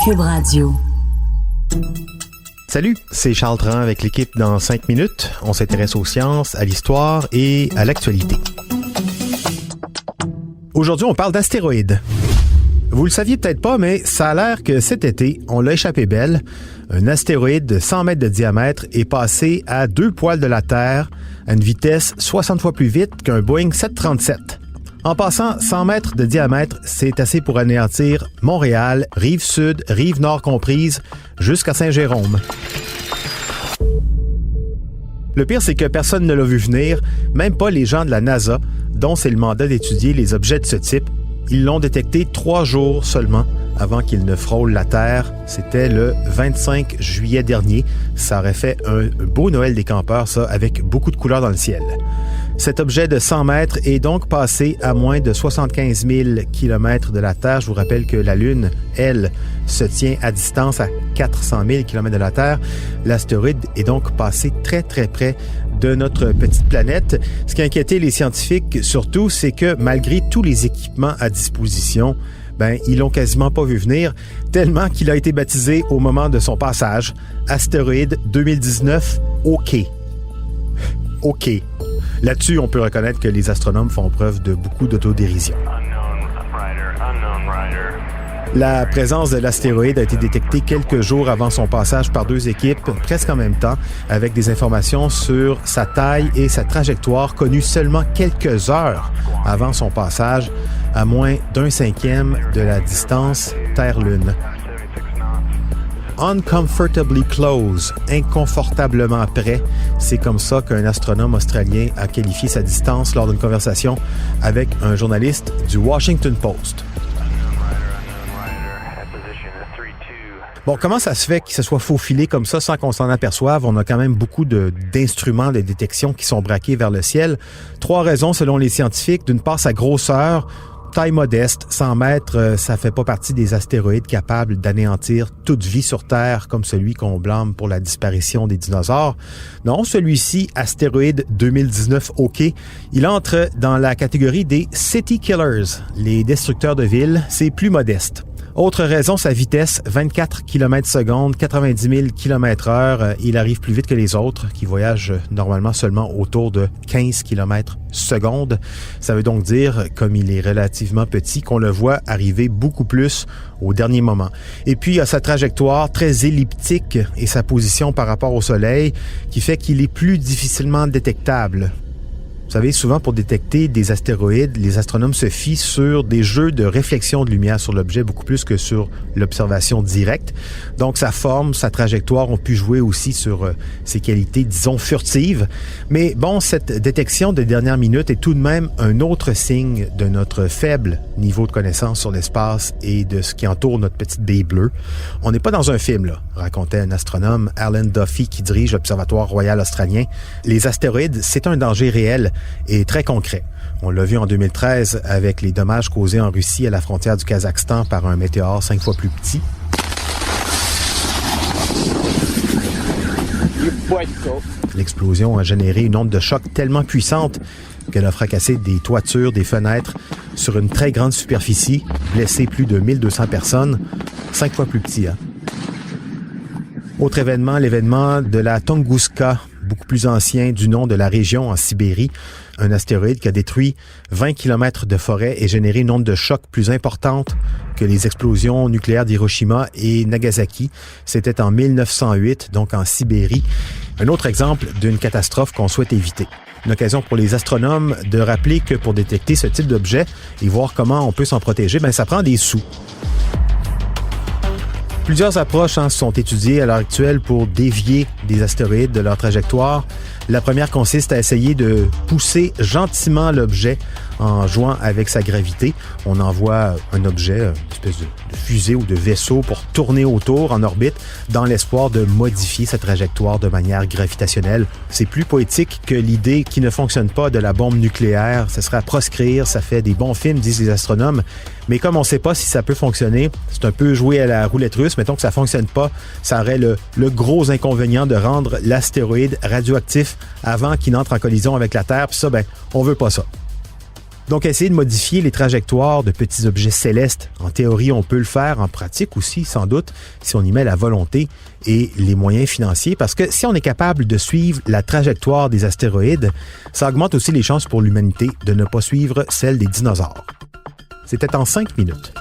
Cube Radio. Salut, c'est Charles Tran avec l'équipe dans 5 minutes. On s'intéresse aux sciences, à l'histoire et à l'actualité. Aujourd'hui, on parle d'astéroïdes. Vous le saviez peut-être pas, mais ça a l'air que cet été, on l'a échappé belle. Un astéroïde de 100 mètres de diamètre est passé à 2 poils de la Terre à une vitesse 60 fois plus vite qu'un Boeing 737. En passant 100 mètres de diamètre, c'est assez pour anéantir Montréal, rive sud, rive nord comprise, jusqu'à Saint-Jérôme. Le pire, c'est que personne ne l'a vu venir, même pas les gens de la NASA, dont c'est le mandat d'étudier les objets de ce type. Ils l'ont détecté 3 jours seulement avant qu'il ne frôle la Terre. C'était le 25 juillet dernier. Ça aurait fait un beau Noël des campeurs, ça, avec beaucoup de couleurs dans le ciel. Cet objet de 100 mètres est donc passé à moins de 75 000 km de la Terre. Je vous rappelle que la Lune, elle, se tient à distance à 400 000 km de la Terre. L'astéroïde est donc passé très, très près de notre petite planète. Ce qui a inquiété les scientifiques, surtout, c'est que malgré tous les équipements à disposition, ils l'ont quasiment pas vu venir, tellement qu'il a été baptisé au moment de son passage. Astéroïde 2019, OK. OK. Là-dessus, on peut reconnaître que les astronomes font preuve de beaucoup d'autodérision. La présence de l'astéroïde a été détectée quelques jours avant son passage par 2 équipes, presque en même temps, avec des informations sur sa taille et sa trajectoire connues seulement quelques heures avant son passage, à moins d'1/5 de la distance Terre-Lune. Uncomfortably close, inconfortablement près, c'est comme ça qu'un astronome australien a qualifié sa distance lors d'une conversation avec un journaliste du Washington Post. Bon, comment ça se fait qu'il se soit faufilé comme ça sans qu'on s'en aperçoive? On a quand même beaucoup d'instruments de détection qui sont braqués vers le ciel. 3 raisons selon les scientifiques. D'une part, sa grosseur, taille modeste, 100 mètres, ça fait pas partie des astéroïdes capables d'anéantir toute vie sur Terre comme celui qu'on blâme pour la disparition des dinosaures. Non, celui-ci, astéroïde 2019 OK, il entre dans la catégorie des City Killers, les destructeurs de villes. C'est plus modeste. Autre raison, sa vitesse, 24 km/s, 90 000 km/h. Il arrive plus vite que les autres, qui voyagent normalement seulement autour de 15 km/s. Ça veut donc dire, comme il est relativement petit, qu'on le voit arriver beaucoup plus au dernier moment. Et puis, il a sa trajectoire très elliptique et sa position par rapport au Soleil, qui fait qu'il est plus difficilement détectable. Vous savez, souvent pour détecter des astéroïdes, les astronomes se fient sur des jeux de réflexion de lumière sur l'objet beaucoup plus que sur l'observation directe. Donc sa forme, sa trajectoire ont pu jouer aussi sur ses qualités, disons, furtives. Mais bon, cette détection de dernière minute est tout de même un autre signe de notre faible niveau de connaissance sur l'espace et de ce qui entoure notre petite baie bleue. On n'est pas dans un film, là, racontait un astronome, Alan Duffy, qui dirige l'Observatoire royal australien. Les astéroïdes, c'est un danger réel et très concret. On l'a vu en 2013 avec les dommages causés en Russie à la frontière du Kazakhstan par un météore 5 fois plus petit. L'explosion a généré une onde de choc tellement puissante qu'elle a fracassé des toitures, des fenêtres sur une très grande superficie, blessé plus de 1200 personnes, 5 fois plus petit. Autre événement, l'événement de la Tunguska, beaucoup plus ancien du nom de la région en Sibérie, un astéroïde qui a détruit 20 km de forêt et généré une onde de choc plus importante que les explosions nucléaires d'Hiroshima et Nagasaki. C'était en 1908, donc en Sibérie. Un autre exemple d'une catastrophe qu'on souhaite éviter. Une occasion pour les astronomes de rappeler que pour détecter ce type d'objet et voir comment on peut s'en protéger, ça prend des sous. Plusieurs approches sont étudiées à l'heure actuelle pour dévier des astéroïdes de leur trajectoire. La première consiste à essayer de pousser gentiment l'objet en jouant avec sa gravité. On envoie un objet, une espèce de fusée ou de vaisseau pour tourner autour en orbite dans l'espoir de modifier sa trajectoire de manière gravitationnelle. C'est plus poétique que l'idée qui ne fonctionne pas de la bombe nucléaire. Ce serait à proscrire, ça fait des bons films, disent les astronomes. Mais comme on ne sait pas si ça peut fonctionner, c'est un peu jouer à la roulette russe. Mettons que ça ne fonctionne pas, ça aurait le gros inconvénient de rendre l'astéroïde radioactif avant qu'il n'entre en collision avec la Terre. Puis ça, on veut pas ça. Donc, essayer de modifier les trajectoires de petits objets célestes, en théorie, on peut le faire, en pratique aussi, sans doute, si on y met la volonté et les moyens financiers, parce que si on est capable de suivre la trajectoire des astéroïdes, ça augmente aussi les chances pour l'humanité de ne pas suivre celle des dinosaures. C'était en 5 minutes.